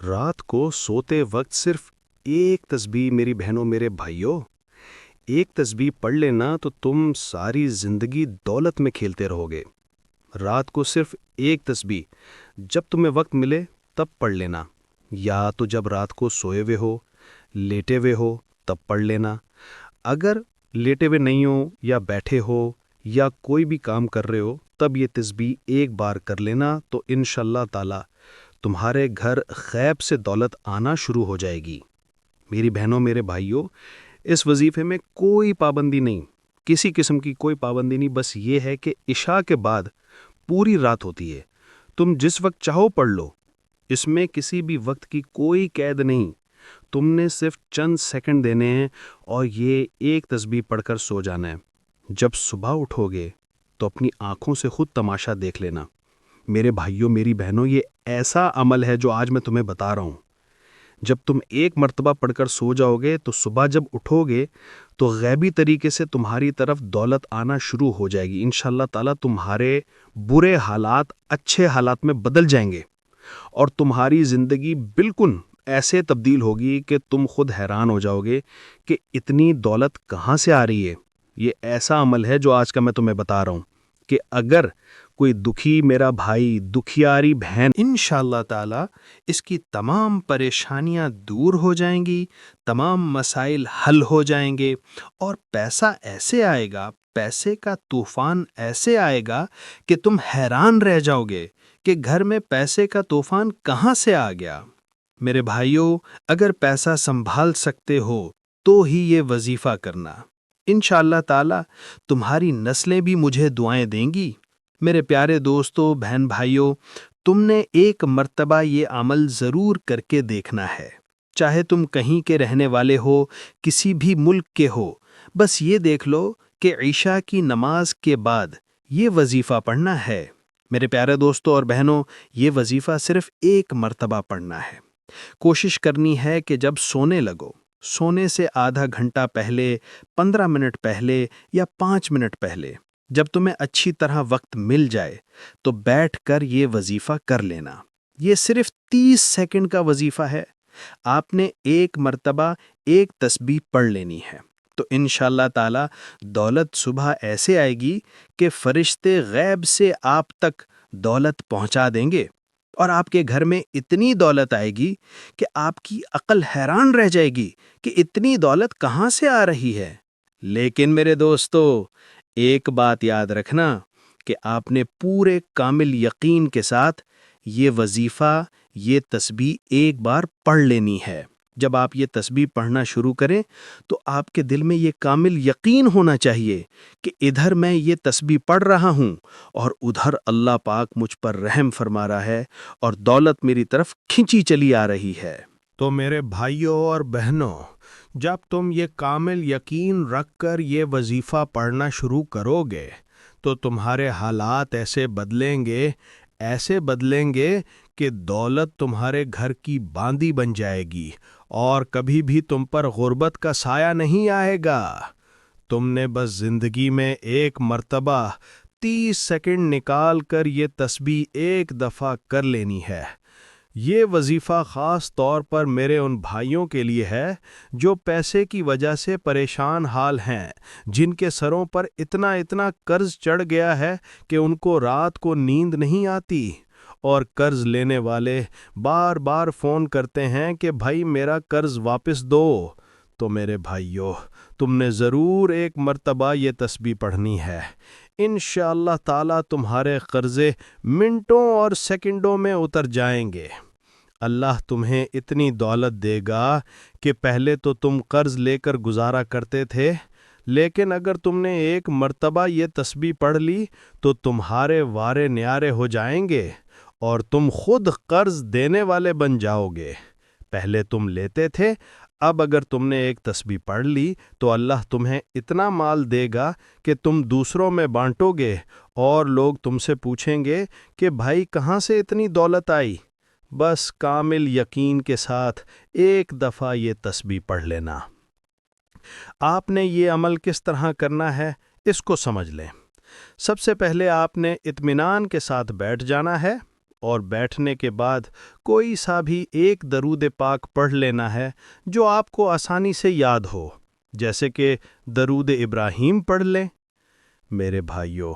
رات کو سوتے وقت صرف ایک تسبیح میری بہنوں میرے بھائیوں، ایک تسبیح پڑھ لینا تو تم ساری زندگی دولت میں کھیلتے رہو گے۔ رات کو صرف ایک تسبیح جب تمہیں وقت ملے تب پڑھ لینا، یا تو جب رات کو سوئے ہوئے ہو، لیٹے ہوئے ہو تب پڑھ لینا۔ اگر لیٹے ہوئے نہیں ہو یا بیٹھے ہو یا کوئی بھی کام کر رہے ہو تب یہ تسبیح ایک بار کر لینا تو انشاءاللہ تعالی تمہارے گھر غیب سے دولت آنا شروع ہو جائے گی۔ میری بہنوں میرے بھائیوں، اس وظیفے میں کوئی پابندی نہیں، کسی قسم کی کوئی پابندی نہیں، بس یہ ہے کہ عشاء کے بعد پوری رات ہوتی ہے، تم جس وقت چاہو پڑھ لو، اس میں کسی بھی وقت کی کوئی قید نہیں۔ تم نے صرف چند سیکنڈ دینے ہیں اور یہ ایک تسبیح پڑھ کر سو جانا ہے۔ جب صبح اٹھو گے تو اپنی آنکھوں سے خود تماشا دیکھ لینا۔ میرے بھائیوں میری بہنوں، یہ ایسا عمل ہے جو آج میں تمہیں بتا رہا ہوں۔ جب تم ایک مرتبہ پڑھ کر سو جاؤ گے تو صبح جب اٹھو گے تو غیبی طریقے سے تمہاری طرف دولت آنا شروع ہو جائے گی۔ انشاءاللہ تعالیٰ تمہارے برے حالات اچھے حالات میں بدل جائیں گے اور تمہاری زندگی بالکل ایسے تبدیل ہوگی کہ تم خود حیران ہو جاؤ گے کہ اتنی دولت کہاں سے آ رہی ہے۔ یہ ایسا عمل ہے جو آج کا میں تمہیں بتا رہا ہوں کہ اگر کوئی دکھی میرا بھائی، دکھیاری بہن، انشاءاللہ تعالی اس کی تمام پریشانیاں دور ہو جائیں گی، تمام مسائل حل ہو جائیں گے اور پیسہ ایسے آئے گا، پیسے کا طوفان ایسے آئے گا کہ تم حیران رہ جاؤ گے کہ گھر میں پیسے کا طوفان کہاں سے آ گیا۔ میرے بھائیوں، اگر پیسہ سنبھال سکتے ہو تو ہی یہ وظیفہ کرنا۔ انشاءاللہ تعالی تمہاری نسلیں بھی مجھے دعائیں دیں گی۔ میرے پیارے دوستو، بہن بھائیوں، تم نے ایک مرتبہ یہ عمل ضرور کر کے دیکھنا ہے، چاہے تم کہیں کے رہنے والے ہو، کسی بھی ملک کے ہو۔ بس یہ دیکھ لو کہ عشاء کی نماز کے بعد یہ وظیفہ پڑھنا ہے۔ میرے پیارے دوستو اور بہنوں، یہ وظیفہ صرف ایک مرتبہ پڑھنا ہے۔ کوشش کرنی ہے کہ جب سونے لگو، سونے سے آدھا گھنٹہ پہلے، 15 منٹ پہلے یا 5 منٹ پہلے، جب تمہیں اچھی طرح وقت مل جائے تو بیٹھ کر یہ وظیفہ کر لینا۔ یہ صرف 30 سیکنڈ کا وظیفہ ہے۔ آپ نے ایک مرتبہ ایک تسبیح پڑھ لینی ہے تو انشاءاللہ تعالی دولت صبح ایسے آئے گی کہ فرشتے غیب سے آپ تک دولت پہنچا دیں گے اور آپ کے گھر میں اتنی دولت آئے گی کہ آپ کی عقل حیران رہ جائے گی کہ اتنی دولت کہاں سے آ رہی ہے۔ لیکن میرے دوستو، ایک بات یاد رکھنا کہ آپ نے پورے کامل یقین کے ساتھ یہ وظیفہ، یہ تسبیح ایک بار پڑھ لینی ہے۔ جب آپ یہ تسبیح پڑھنا شروع کریں تو آپ کے دل میں یہ کامل یقین ہونا چاہیے کہ ادھر میں یہ تسبیح پڑھ رہا ہوں اور ادھر اللہ پاک مجھ پر رحم فرما رہا ہے اور دولت میری طرف کھنچی چلی آ رہی ہے۔ تو میرے بھائیوں اور بہنوں، جب تم یہ کامل یقین رکھ کر یہ وظیفہ پڑھنا شروع کرو گے تو تمہارے حالات ایسے بدلیں گے کہ دولت تمہارے گھر کی باندی بن جائے گی اور کبھی بھی تم پر غربت کا سایہ نہیں آئے گا۔ تم نے بس زندگی میں ایک مرتبہ 30 سیکنڈ نکال کر یہ تسبیح ایک دفعہ کر لینی ہے۔ یہ وظیفہ خاص طور پر میرے ان بھائیوں کے لیے ہے جو پیسے کی وجہ سے پریشان حال ہیں، جن کے سروں پر اتنا قرض چڑھ گیا ہے کہ ان کو رات کو نیند نہیں آتی، اور قرض لینے والے بار بار فون کرتے ہیں کہ بھائی میرا قرض واپس دو۔ تو میرے بھائیوں، تم نے ضرور ایک مرتبہ یہ تسبیح پڑھنی ہے۔ انشاءاللہ تعالیٰ تمہارے قرضے منٹوں اور سیکنڈوں میں اتر جائیں گے۔ اللہ تمہیں اتنی دولت دے گا کہ پہلے تو تم قرض لے کر گزارا کرتے تھے، لیکن اگر تم نے ایک مرتبہ یہ تسبیح پڑھ لی تو تمہارے وارے نیارے ہو جائیں گے اور تم خود قرض دینے والے بن جاؤ گے۔ پہلے تم لیتے تھے، اب اگر تم نے ایک تسبیح پڑھ لی تو اللہ تمہیں اتنا مال دے گا کہ تم دوسروں میں بانٹو گے اور لوگ تم سے پوچھیں گے کہ بھائی کہاں سے اتنی دولت آئی۔ بس کامل یقین کے ساتھ ایک دفعہ یہ تسبیح پڑھ لینا۔ آپ نے یہ عمل کس طرح کرنا ہے اس کو سمجھ لیں۔ سب سے پہلے آپ نے اطمینان کے ساتھ بیٹھ جانا ہے اور بیٹھنے کے بعد کوئی سا بھی ایک درود پاک پڑھ لینا ہے جو آپ کو آسانی سے یاد ہو، جیسے کہ درود ابراہیم پڑھ لیں۔ میرے بھائیوں،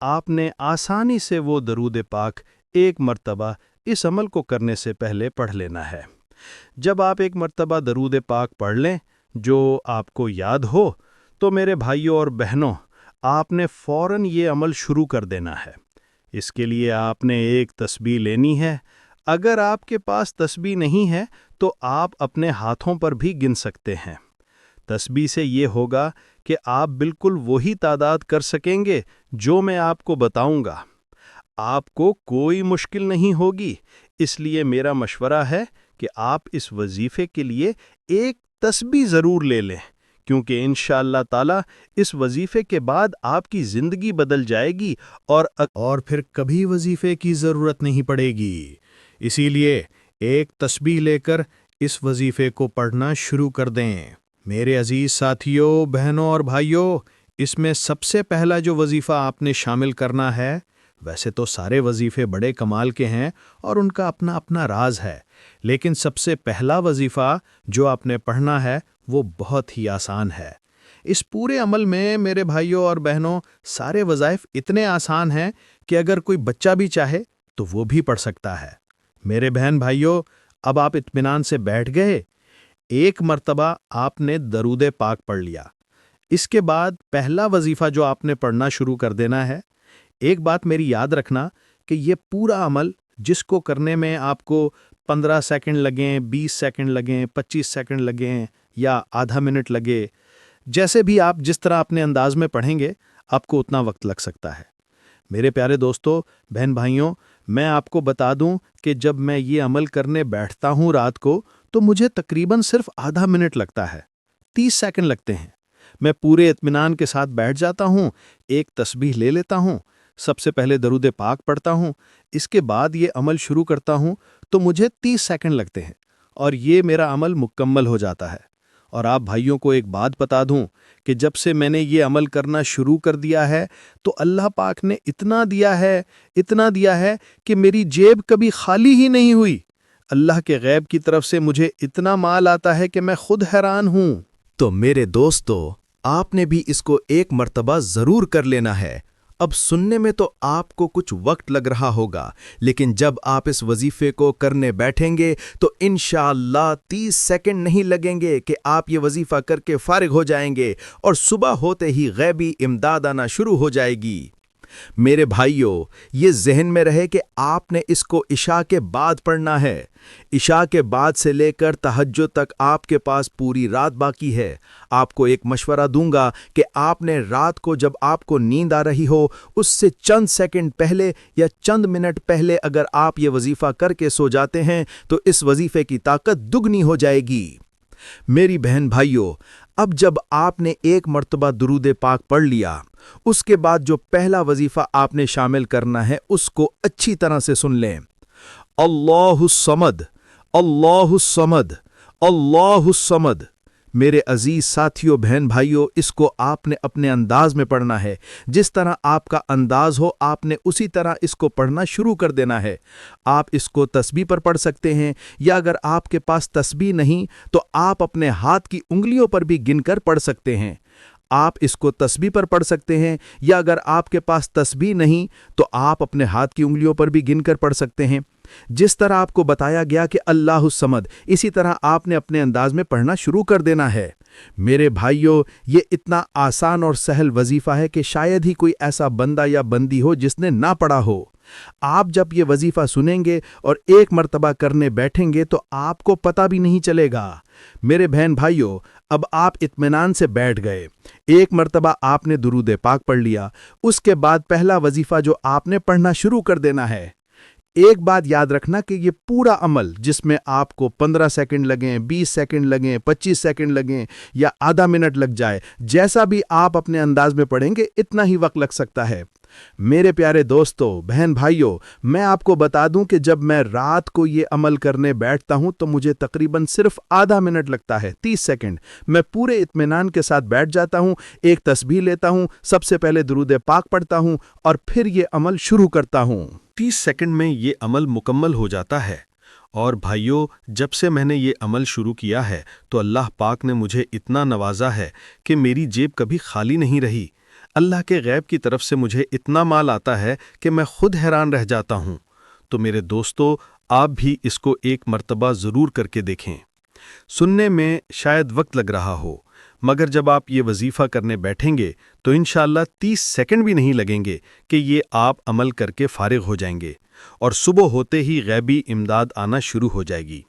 آپ نے آسانی سے وہ درود پاک ایک مرتبہ اس عمل کو کرنے سے پہلے پڑھ لینا ہے۔ جب آپ ایک مرتبہ درود پاک پڑھ لیں جو آپ کو یاد ہو تو میرے بھائیوں اور بہنوں، آپ نے فوراً یہ عمل شروع کر دینا ہے۔ اس کے لیے آپ نے ایک تسبیح لینی ہے۔ اگر آپ کے پاس تسبیح نہیں ہے تو آپ اپنے ہاتھوں پر بھی گن سکتے ہیں۔ تسبیح سے یہ ہوگا کہ آپ بالکل وہی تعداد کر سکیں گے جو میں آپ کو بتاؤں گا۔ آپ کو کوئی مشکل نہیں ہوگی، اس لیے میرا مشورہ ہے کہ آپ اس وظیفے کے لیے ایک تسبیح ضرور لے لیں، کیونکہ انشاءاللہ تعالی اس وظیفے کے بعد آپ کی زندگی بدل جائے گی اور پھر کبھی وظیفے کی ضرورت نہیں پڑے گی۔ اسی لیے ایک تسبیح لے کر اس وظیفے کو پڑھنا شروع کر دیں۔ میرے عزیز ساتھیوں، بہنوں اور بھائیوں، اس میں سب سے پہلا جو وظیفہ آپ نے شامل کرنا ہے، ویسے تو سارے وظیفے بڑے کمال کے ہیں اور ان کا اپنا اپنا راز ہے، لیکن سب سے پہلا وظیفہ جو آپ نے پڑھنا ہے وہ بہت ہی آسان ہے۔ اس پورے عمل میں میرے بھائیوں اور بہنوں، سارے وظائف اتنے آسان ہیں کہ اگر کوئی بچہ بھی چاہے تو وہ بھی پڑھ سکتا ہے۔ میرے بہن بھائیوں، اب آپ اطمینان سے بیٹھ گئے۔ ایک مرتبہ آپ نے درود پاک پڑھ لیا، اس کے بعد پہلا وظیفہ جو آپ نے پڑھنا شروع کر دینا ہے۔ ایک بات میری یاد رکھنا کہ یہ پورا عمل جس کو کرنے میں آپ کو 15 سیکنڈ لگیں، 20 سیکنڈ لگیں، 25 سیکنڈ لگیں یا آدھا منٹ لگے، جیسے بھی آپ جس طرح اپنے انداز میں پڑھیں گے آپ کو اتنا وقت لگ سکتا ہے۔ میرے پیارے دوستو، بہن بھائیوں، میں آپ کو بتا دوں کہ جب میں یہ عمل کرنے بیٹھتا ہوں رات کو تو مجھے تقریباً صرف آدھا منٹ لگتا ہے، 30 سیکنڈ لگتے ہیں۔ میں پورے اطمینان کے ساتھ بیٹھ جاتا ہوں، ایک تسبیح لے لیتا ہوں، سب سے پہلے درود پاک پڑھتا ہوں، اس کے بعد یہ عمل شروع کرتا ہوں تو مجھے 30 سیکنڈ لگتے ہیں اور یہ میرا عمل مکمل ہو جاتا ہے۔ اور آپ بھائیوں کو ایک بات بتا دوں کہ جب سے میں نے یہ عمل کرنا شروع کر دیا ہے تو اللہ پاک نے اتنا دیا ہے کہ میری جیب کبھی خالی ہی نہیں ہوئی۔ اللہ کے غیب کی طرف سے مجھے اتنا مال آتا ہے کہ میں خود حیران ہوں۔ تو میرے دوستو، آپ نے بھی اس کو ایک مرتبہ ضرور کر لینا ہے۔ اب سننے میں تو آپ کو کچھ وقت لگ رہا ہوگا، لیکن جب آپ اس وظیفے کو کرنے بیٹھیں گے تو انشاءاللہ 30 سیکنڈ نہیں لگیں گے کہ آپ یہ وظیفہ کر کے فارغ ہو جائیں گے اور صبح ہوتے ہی غیبی امداد آنا شروع ہو جائے گی۔ میرے بھائیوں، یہ ذہن میں رہے کہ آپ نے اس کو عشاء کے بعد پڑھنا ہے۔ عشاء کے بعد سے لے کر تہجد تک آپ کے پاس پوری رات باقی ہے۔ آپ کو ایک مشورہ دوں گا کہ آپ نے رات کو جب آپ کو نیند آ رہی ہو اس سے چند سیکنڈ پہلے یا چند منٹ پہلے اگر آپ یہ وظیفہ کر کے سو جاتے ہیں تو اس وظیفے کی طاقت دگنی ہو جائے گی۔ میری بہن بھائیوں، اب جب آپ نے ایک مرتبہ درود پاک پڑھ لیا، اس کے بعد جو پہلا وظیفہ آپ نے شامل کرنا ہے اس کو اچھی طرح سے سن لیں۔ اللہ الصمد، اللہ الصمد، اللہ الصمد۔ میرے عزیز ساتھیوں، بہن بھائیوں، اس کو آپ نے اپنے انداز میں پڑھنا ہے۔ جس طرح آپ کا انداز ہو آپ نے اسی طرح اس کو پڑھنا شروع کر دینا ہے۔ آپ اس کو تسبیح پر پڑھ سکتے ہیں، یا اگر آپ کے پاس تسبیح نہیں تو آپ اپنے ہاتھ کی انگلیوں پر بھی گن کر پڑھ سکتے ہیں۔ آپ اس کو تسبیح پر پڑھ سکتے ہیں، یا اگر آپ کے پاس تسبیح نہیں تو آپ اپنے ہاتھ کی انگلیوں پر بھی گن کر پڑھ سکتے ہیں۔ جس طرح آپ کو بتایا گیا کہ اللہ الصمد، اسی طرح آپ نے اپنے انداز میں پڑھنا شروع کر دینا ہے۔ میرے بھائیوں، یہ اتنا آسان اور سہل وظیفہ ہے کہ شاید ہی کوئی ایسا بندہ یا بندی ہو جس نے نہ پڑھا ہو۔ آپ جب یہ وظیفہ سنیں گے اور ایک مرتبہ کرنے بیٹھیں گے تو آپ کو پتہ بھی نہیں چلے گا۔ میرے بہن بھائیوں، اب آپ اطمینان سے بیٹھ گئے۔ ایک مرتبہ آپ نے درود پاک پڑھ لیا، اس کے بعد پہلا وظیفہ جو آپ نے پڑھنا شروع کر دینا ہے۔ ایک بات یاد رکھنا کہ یہ پورا عمل جس میں آپ کو 15 سیکنڈ لگیں، 20 سیکنڈ لگیں، 25 سیکنڈ لگیں یا آدھا منٹ لگ جائے، جیسا بھی آپ اپنے انداز میں پڑھیں گے اتنا ہی وقت لگ سکتا ہے۔ میرے پیارے دوستو، بہن بھائیوں، میں آپ کو بتا دوں کہ جب میں رات کو یہ عمل کرنے بیٹھتا ہوں تو مجھے تقریباً صرف آدھا منٹ لگتا ہے، 30 سیکنڈ۔ میں پورے اطمینان کے ساتھ بیٹھ جاتا ہوں، ایک تسبیح لیتا ہوں، سب سے پہلے درود پاک پڑھتا ہوں اور پھر یہ عمل شروع کرتا ہوں۔ 30 سیکنڈ میں یہ عمل مکمل ہو جاتا ہے۔ اور بھائیوں، جب سے میں نے یہ عمل شروع کیا ہے تو اللہ پاک نے مجھے اتنا نوازا ہے کہ میری جیب کبھی خالی نہیں رہی۔ اللہ کے غیب کی طرف سے مجھے اتنا مال آتا ہے کہ میں خود حیران رہ جاتا ہوں۔ تو میرے دوستو، آپ بھی اس کو ایک مرتبہ ضرور کر کے دیکھیں۔ سننے میں شاید وقت لگ رہا ہو، مگر جب آپ یہ وظیفہ کرنے بیٹھیں گے تو انشاءاللہ 30 سیکنڈ بھی نہیں لگیں گے کہ یہ آپ عمل کر کے فارغ ہو جائیں گے، اور صبح ہوتے ہی غیبی امداد آنا شروع ہو جائے گی۔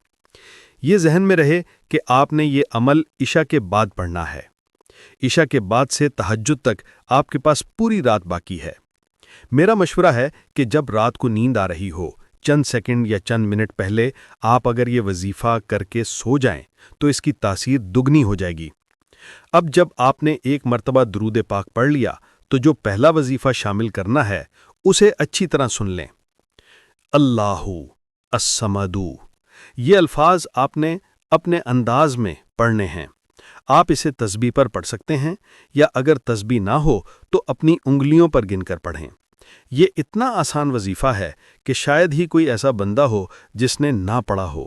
یہ ذہن میں رہے کہ آپ نے یہ عمل عشاء کے بعد پڑھنا ہے۔ عشاء کے بعد سے تہجد تک آپ کے پاس پوری رات باقی ہے۔ میرا مشورہ ہے کہ جب رات کو نیند آ رہی ہو، چند سیکنڈ یا چند منٹ پہلے آپ اگر یہ وظیفہ کر کے سو جائیں تو اس کی تاثیر دگنی ہو جائے گی۔ اب جب آپ نے ایک مرتبہ درود پاک پڑھ لیا تو جو پہلا وظیفہ شامل کرنا ہے اسے اچھی طرح سن لیں۔ اللہ الصمد، یہ الفاظ آپ نے اپنے انداز میں پڑھنے ہیں۔ آپ اسے تسبیح پر پڑھ سکتے ہیں، یا اگر تسبیح نہ ہو تو اپنی انگلیوں پر گن کر پڑھیں۔ یہ اتنا آسان وظیفہ ہے کہ شاید ہی کوئی ایسا بندہ ہو جس نے نہ پڑھا ہو۔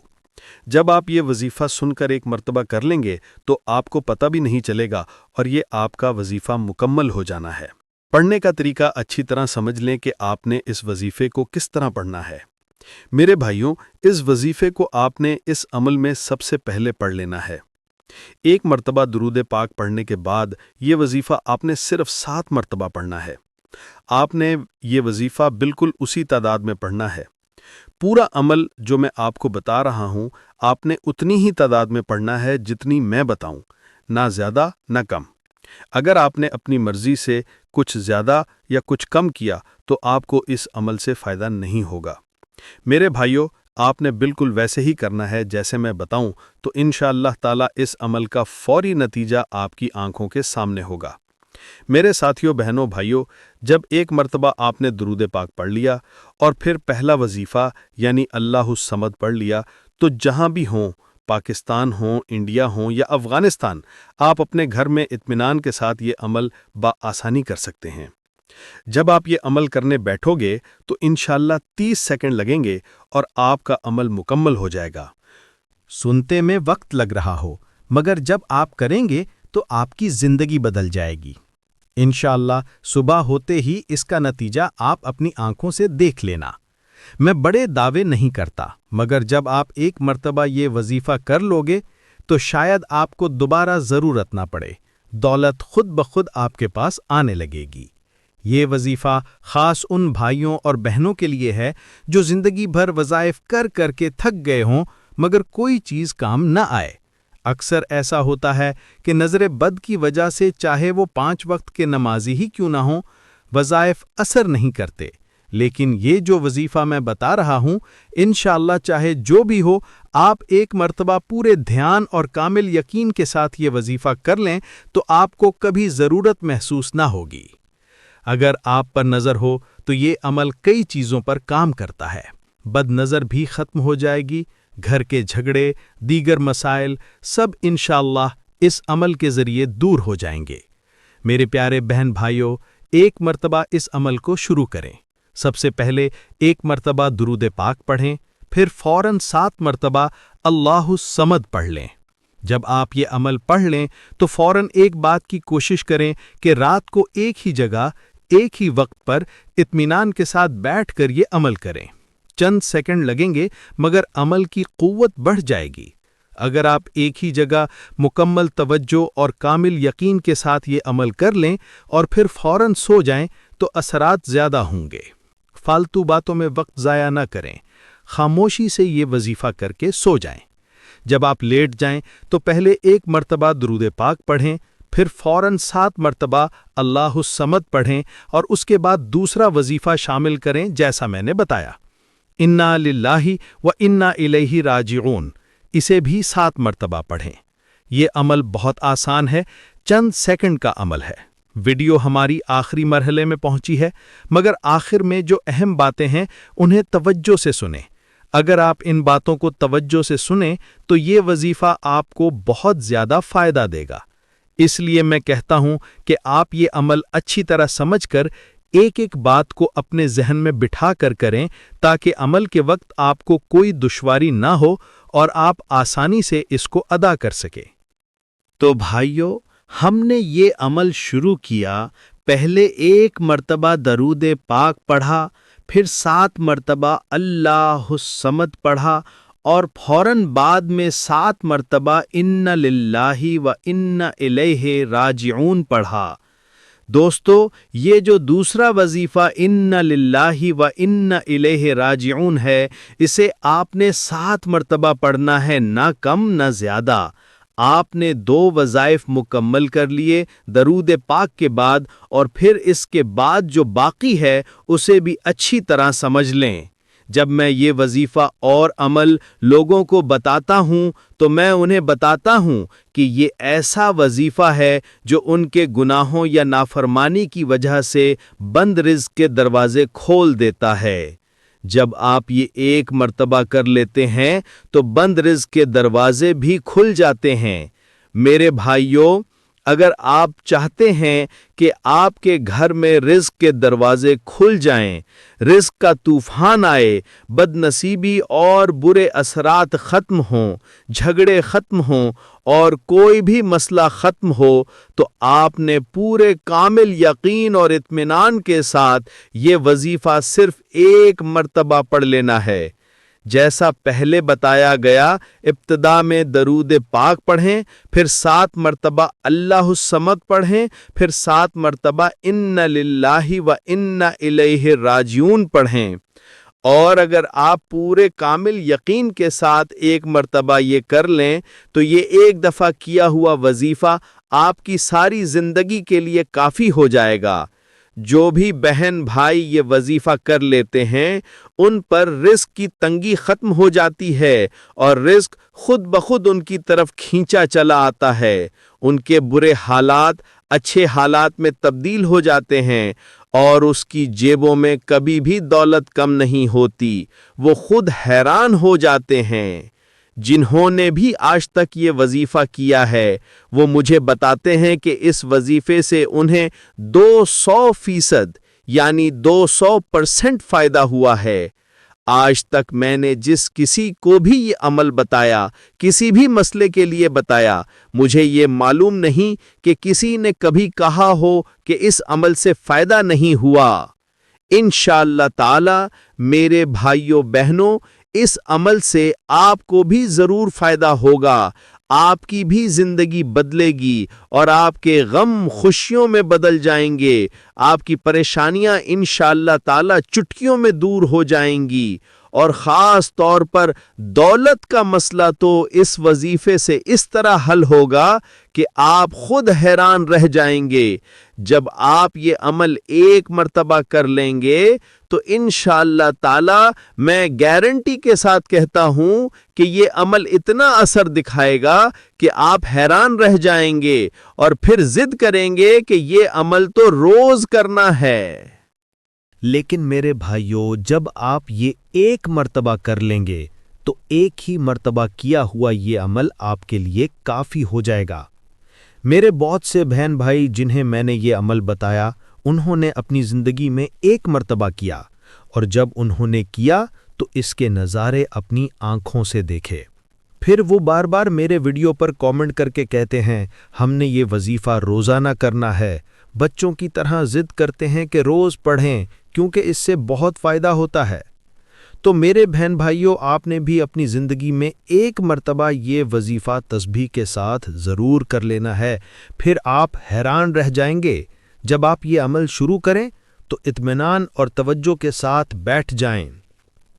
جب آپ یہ وظیفہ سن کر ایک مرتبہ کر لیں گے تو آپ کو پتہ بھی نہیں چلے گا اور یہ آپ کا وظیفہ مکمل ہو جانا ہے۔ پڑھنے کا طریقہ اچھی طرح سمجھ لیں کہ آپ نے اس وظیفے کو کس طرح پڑھنا ہے۔ میرے بھائیوں، اس وظیفے کو آپ نے اس عمل میں سب سے پہلے پڑھ لینا ہے۔ ایک مرتبہ درود پاک پڑھنے کے بعد یہ وظیفہ آپ نے صرف 7 مرتبہ پڑھنا ہے۔ آپ نے یہ وظیفہ بالکل اسی تعداد میں پڑھنا ہے۔ پورا عمل جو میں آپ کو بتا رہا ہوں آپ نے اتنی ہی تعداد میں پڑھنا ہے جتنی میں بتاؤں، نہ زیادہ نہ کم۔ اگر آپ نے اپنی مرضی سے کچھ زیادہ یا کچھ کم کیا تو آپ کو اس عمل سے فائدہ نہیں ہوگا۔ میرے بھائیوں، آپ نے بالکل ویسے ہی کرنا ہے جیسے میں بتاؤں، تو انشاءاللہ تعالیٰ اس عمل کا فوری نتیجہ آپ کی آنکھوں کے سامنے ہوگا۔ میرے ساتھیوں، بہنوں، بھائیوں، جب ایک مرتبہ آپ نے درود پاک پڑھ لیا اور پھر پہلا وظیفہ یعنی اللہ الصمد پڑھ لیا تو جہاں بھی ہوں، پاکستان ہوں، انڈیا ہوں یا افغانستان، آپ اپنے گھر میں اطمینان کے ساتھ یہ عمل بآسانی کر سکتے ہیں۔ جب آپ یہ عمل کرنے بیٹھو گے تو انشاءاللہ 30 سیکنڈ لگیں گے اور آپ کا عمل مکمل ہو جائے گا۔ سنتے میں وقت لگ رہا ہو، مگر جب آپ کریں گے تو آپ کی زندگی بدل جائے گی۔ انشاءاللہ صبح ہوتے ہی اس کا نتیجہ آپ اپنی آنکھوں سے دیکھ لینا۔ میں بڑے دعوے نہیں کرتا، مگر جب آپ ایک مرتبہ یہ وظیفہ کر لوگے تو شاید آپ کو دوبارہ ضرورت نہ پڑے، دولت خود بخود آپ کے پاس آنے لگے گی۔ یہ وظیفہ خاص ان بھائیوں اور بہنوں کے لیے ہے جو زندگی بھر وظائف کر کر کے تھک گئے ہوں مگر کوئی چیز کام نہ آئے۔ اکثر ایسا ہوتا ہے کہ نظر بد کی وجہ سے چاہے وہ 5 وقت کے نمازی ہی کیوں نہ ہوں، وظائف اثر نہیں کرتے، لیکن یہ جو وظیفہ میں بتا رہا ہوں، انشاءاللہ چاہے جو بھی ہو، آپ ایک مرتبہ پورے دھیان اور کامل یقین کے ساتھ یہ وظیفہ کر لیں تو آپ کو کبھی ضرورت محسوس نہ ہوگی۔ اگر آپ پر نظر ہو تو یہ عمل کئی چیزوں پر کام کرتا ہے۔ بد نظر بھی ختم ہو جائے گی، گھر کے جھگڑے، دیگر مسائل سب انشاءاللہ اس عمل کے ذریعے دور ہو جائیں گے۔ میرے پیارے بہن بھائیوں، ایک مرتبہ اس عمل کو شروع کریں۔ سب سے پہلے ایک مرتبہ درود پاک پڑھیں، پھر فوراً 7 مرتبہ اللہ الصمد پڑھ لیں۔ جب آپ یہ عمل پڑھ لیں تو فوراً ایک بات کی کوشش کریں کہ رات کو ایک ہی جگہ، ایک ہی وقت پر اطمینان کے ساتھ بیٹھ کر یہ عمل کریں۔ چند سیکنڈ لگیں گے مگر عمل کی قوت بڑھ جائے گی۔ اگر آپ ایک ہی جگہ مکمل توجہ اور کامل یقین کے ساتھ یہ عمل کر لیں اور پھر فوراً سو جائیں تو اثرات زیادہ ہوں گے۔ فالتو باتوں میں وقت ضائع نہ کریں، خاموشی سے یہ وظیفہ کر کے سو جائیں۔ جب آپ لیٹ جائیں تو پہلے ایک مرتبہ درود پاک پڑھیں، پھر فوراً 7 مرتبہ اللہ الصمد پڑھیں اور اس کے بعد دوسرا وظیفہ شامل کریں جیسا میں نے بتایا، انا للہ و انا الیہ راجعون، اسے بھی 7 مرتبہ پڑھیں۔ یہ عمل بہت آسان ہے، چند سیکنڈ کا عمل ہے۔ ویڈیو ہماری آخری مرحلے میں پہنچی ہے، مگر آخر میں جو اہم باتیں ہیں انہیں توجہ سے سنیں۔ اگر آپ ان باتوں کو توجہ سے سنیں تو یہ وظیفہ آپ کو بہت زیادہ فائدہ دے گا۔ اس لیے میں کہتا ہوں کہ آپ یہ عمل اچھی طرح سمجھ کر ایک ایک بات کو اپنے ذہن میں بٹھا کر کریں تاکہ عمل کے وقت آپ کو کوئی دشواری نہ ہو اور آپ آسانی سے اس کو ادا کر سکیں۔ تو بھائیو، ہم نے یہ عمل شروع کیا، پہلے 1 مرتبہ درود پاک پڑھا، پھر 7 مرتبہ اللہ الصمد پڑھا، اور فوراً بعد میں 7 مرتبہ اِنَّ لِلَّهِ وَإِنَّ إِلَيْهِ راجعون پڑھا۔ دوستو، یہ جو دوسرا وظیفہ اِنَّ لِلَّهِ وَإِنَّ إِلَيْهِ راجعون ہے، اسے آپ نے 7 مرتبہ پڑھنا ہے، نہ کم نہ زیادہ۔ آپ نے 2 وظائف مکمل کر لیے درود پاک کے بعد، اور پھر اس کے بعد جو باقی ہے اسے بھی اچھی طرح سمجھ لیں۔ جب میں یہ وظیفہ اور عمل لوگوں کو بتاتا ہوں تو میں انہیں بتاتا ہوں کہ یہ ایسا وظیفہ ہے جو ان کے گناہوں یا نافرمانی کی وجہ سے بند رزق کے دروازے کھول دیتا ہے۔ جب آپ یہ 1 مرتبہ کر لیتے ہیں تو بند رزق کے دروازے بھی کھل جاتے ہیں۔ میرے بھائیوں، اگر آپ چاہتے ہیں کہ آپ کے گھر میں رزق کے دروازے کھل جائیں، رزق کا طوفان آئے، بد نصیبی اور برے اثرات ختم ہوں، جھگڑے ختم ہوں اور کوئی بھی مسئلہ ختم ہو، تو آپ نے پورے کامل یقین اور اطمینان کے ساتھ یہ وظیفہ صرف 1 مرتبہ پڑھ لینا ہے۔ جیسا پہلے بتایا گیا، ابتدا میں درود پاک پڑھیں، پھر 7 مرتبہ اللہ الصمد پڑھیں، پھر 7 مرتبہ اِنَّ لِلَّهِ وَإِنَّ إِلَيْهِ راجعون پڑھیں۔ اور اگر آپ پورے کامل یقین کے ساتھ 1 مرتبہ یہ کر لیں تو یہ 1 دفعہ کیا ہوا وظیفہ آپ کی ساری زندگی کے لیے کافی ہو جائے گا۔ جو بھی بہن بھائی یہ وظیفہ کر لیتے ہیں ان پر رزق کی تنگی ختم ہو جاتی ہے اور رزق خود بخود ان کی طرف کھینچا چلا آتا ہے۔ ان کے برے حالات اچھے حالات میں تبدیل ہو جاتے ہیں اور اس کی جیبوں میں کبھی بھی دولت کم نہیں ہوتی۔ وہ خود حیران ہو جاتے ہیں۔ جنہوں نے بھی آج تک یہ وظیفہ کیا ہے وہ مجھے بتاتے ہیں کہ اس وظیفے سے انہیں 200% یعنی 200% فائدہ ہوا ہے۔ آج تک میں نے جس کسی کو بھی یہ عمل بتایا، کسی بھی مسئلے کے لیے بتایا، مجھے یہ معلوم نہیں کہ کسی نے کبھی کہا ہو کہ اس عمل سے فائدہ نہیں ہوا۔ انشاءاللہ تعالی میرے بھائیوں بہنوں، اس عمل سے آپ کو بھی ضرور فائدہ ہوگا، آپ کی بھی زندگی بدلے گی اور آپ کے غم خوشیوں میں بدل جائیں گے، آپ کی پریشانیاں انشاءاللہ تعالی چٹکیوں میں دور ہو جائیں گی، اور خاص طور پر دولت کا مسئلہ تو اس وظیفے سے اس طرح حل ہوگا کہ آپ خود حیران رہ جائیں گے۔ جب آپ یہ عمل 1 مرتبہ کر لیں گے تو انشاءاللہ تعالی میں گارنٹی کے ساتھ کہتا ہوں کہ یہ عمل اتنا اثر دکھائے گا کہ آپ حیران رہ جائیں گے اور پھر ضد کریں گے کہ یہ عمل تو روز کرنا ہے۔ لیکن میرے بھائیوں، جب آپ یہ 1 مرتبہ کر لیں گے تو 1 ہی مرتبہ کیا ہوا یہ عمل آپ کے لیے کافی ہو جائے گا۔ میرے بہت سے بہن بھائی جنہیں میں نے یہ عمل بتایا، انہوں نے اپنی زندگی میں 1 مرتبہ کیا، اور جب انہوں نے کیا تو اس کے نظارے اپنی آنکھوں سے دیکھے۔ پھر وہ بار بار میرے ویڈیو پر کامنٹ کر کے کہتے ہیں ہم نے یہ وظیفہ روزانہ کرنا ہے، بچوں کی طرح ضد کرتے ہیں کہ روز پڑھیں کیونکہ اس سے بہت فائدہ ہوتا ہے۔ تو میرے بہن بھائیوں، آپ نے بھی اپنی زندگی میں 1 مرتبہ یہ وظیفہ تسبیح کے ساتھ ضرور کر لینا ہے، پھر آپ حیران رہ جائیں گے۔ جب آپ یہ عمل شروع کریں تو اطمینان اور توجہ کے ساتھ بیٹھ جائیں۔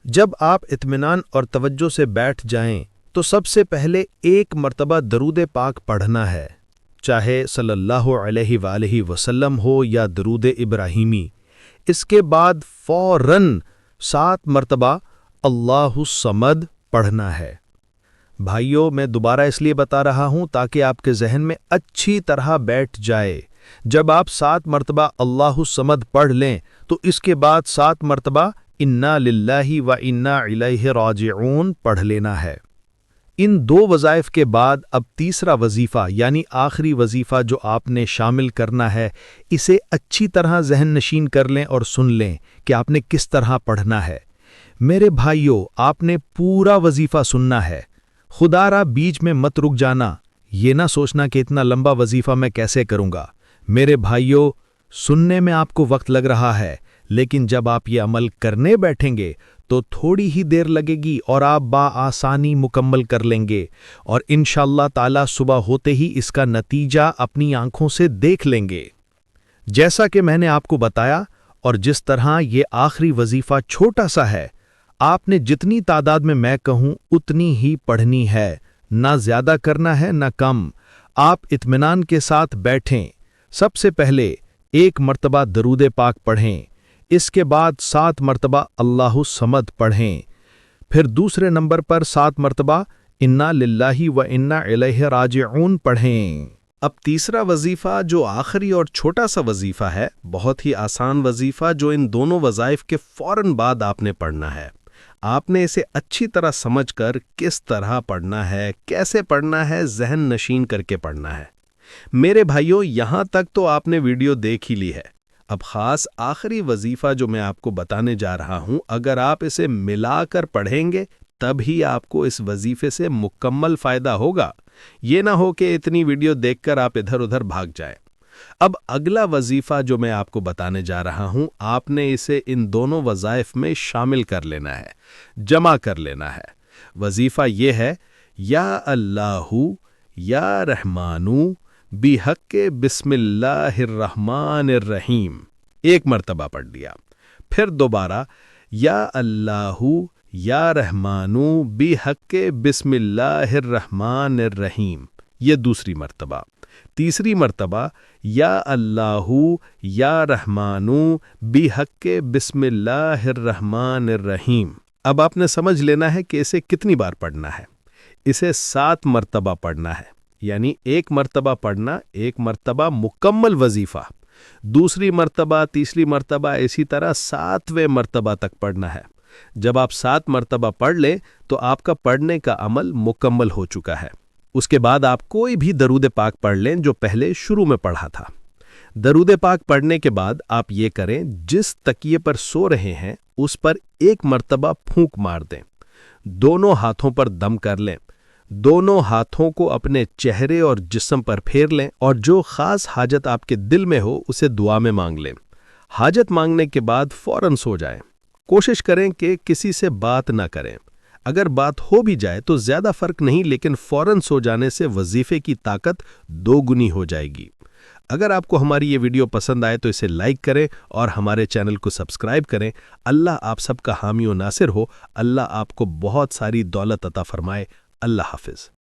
جب آپ اطمینان اور توجہ سے بیٹھ جائیں تو سب سے پہلے 1 مرتبہ درود پاک پڑھنا ہے، چاہے صلی اللہ علیہ وآلہ وسلم ہو یا درود ابراہیمی۔ اس کے بعد فوراً 7 مرتبہ اللہ الصمد پڑھنا ہے۔ بھائیوں، میں دوبارہ اس لیے بتا رہا ہوں تاکہ آپ کے ذہن میں اچھی طرح بیٹھ جائے۔ جب آپ 7 مرتبہ اللہ الصمد پڑھ لیں تو اس کے بعد 7 مرتبہ اِنَّا لِلَّهِ وَإِنَّا إِلَيْهِ راجعون پڑھ لینا ہے۔ ان 2 وظائف کے بعد اب تیسرا وظیفہ یعنی آخری وظیفہ جو آپ نے شامل کرنا ہے، اسے اچھی طرح ذہن نشین کر لیں اور سن لیں کہ آپ نے کس طرح پڑھنا ہے۔ میرے بھائیوں، آپ نے پورا وظیفہ سننا ہے، خدا را بیچ میں مت رک جانا، یہ نہ سوچنا کہ اتنا لمبا وظیفہ میں کیسے کروں گا۔ میرے بھائیوں، سننے میں آپ کو وقت لگ رہا ہے، لیکن جب آپ یہ عمل کرنے بیٹھیں گے تو تھوڑی ہی دیر لگے گی اور آپ بآسانی مکمل کر لیں گے، اور انشاءاللہ تعالی صبح ہوتے ہی اس کا نتیجہ اپنی آنکھوں سے دیکھ لیں گے۔ جیسا کہ میں نے آپ کو بتایا اور جس طرح یہ آخری وظیفہ چھوٹا سا ہے، آپ نے جتنی تعداد میں کہوں اتنی ہی پڑھنی ہے، نہ زیادہ کرنا ہے نہ کم۔ آپ اطمینان کے ساتھ بیٹھیں۔ سب سے پہلے 1 مرتبہ درود پاک پڑھیں، اس کے بعد 7 مرتبہ اللہ الصمد پڑھیں، پھر دوسرے نمبر پر 7 مرتبہ انا للہ و انا الیہ راجعون پڑھیں۔ اب تیسرا وظیفہ جو آخری اور چھوٹا سا وظیفہ ہے، بہت ہی آسان وظیفہ جو ان دونوں وظائف کے فوراً بعد آپ نے پڑھنا ہے۔ آپ نے اسے اچھی طرح سمجھ کر کس طرح پڑھنا ہے، کیسے پڑھنا ہے، ذہن نشین کر کے پڑھنا ہے۔ میرے بھائیوں، یہاں تک تو آپ نے ویڈیو دیکھ ہی لی ہے۔ اب خاص آخری وظیفہ جو میں آپ کو بتانے جا رہا ہوں، اگر آپ اسے ملا کر پڑھیں گے تب ہی آپ کو اس وظیفے سے مکمل فائدہ ہوگا۔ یہ نہ ہو کہ اتنی ویڈیو دیکھ کر آپ ادھر ادھر بھاگ جائیں۔ اب اگلا وظیفہ جو میں آپ کو بتانے جا رہا ہوں، آپ نے اسے ان دونوں وظائف میں شامل کر لینا ہے، جمع کر لینا ہے۔ وظیفہ یہ ہے، یا اللہ یا رحمانو بحق بسم اللہ الرحمن الرحیم، 1 مرتبہ پڑھ لیا، پھر دوبارہ یا اللہ یا رحمانو بحق بسم اللہ الرحمن الرحیم، یہ دوسری مرتبہ، تیسری مرتبہ یا اللہ یا رحمانو بحق بسم اللہ الرحمن الرحیم۔ اب آپ نے سمجھ لینا ہے کہ اسے کتنی بار پڑھنا ہے۔ اسے 7 مرتبہ پڑھنا ہے، یعنی 1 مرتبہ پڑھنا، 1 مرتبہ مکمل وظیفہ، دوسری مرتبہ، تیسری مرتبہ، اسی طرح 7ویں مرتبہ تک پڑھنا ہے۔ جب آپ 7 مرتبہ پڑھ لیں تو آپ کا پڑھنے کا عمل مکمل ہو چکا ہے۔ اس کے بعد آپ کوئی بھی درود پاک پڑھ لیں جو پہلے شروع میں پڑھا تھا۔ درود پاک پڑھنے کے بعد آپ یہ کریں، جس تکیے پر سو رہے ہیں اس پر 1 مرتبہ پھونک مار دیں، دونوں ہاتھوں پر دم کر لیں، دونوں ہاتھوں کو اپنے چہرے اور جسم پر پھیر لیں، اور جو خاص حاجت آپ کے دل میں ہو اسے دعا میں مانگ لیں۔ حاجت مانگنے کے بعد فوراً سو جائیں۔ کوشش کریں کہ کسی سے بات نہ کریں۔ اگر بات ہو بھی جائے تو زیادہ فرق نہیں، لیکن فوراً سو جانے سے وظیفے کی طاقت 2 گنی ہو جائے گی۔ اگر آپ کو ہماری یہ ویڈیو پسند آئے تو اسے لائک کریں اور ہمارے چینل کو سبسکرائب کریں۔ اللہ آپ سب کا حامی و ناصر ہو۔ اللہ آپ کو بہت ساری دولت عطا فرمائے۔ اللہ حافظ۔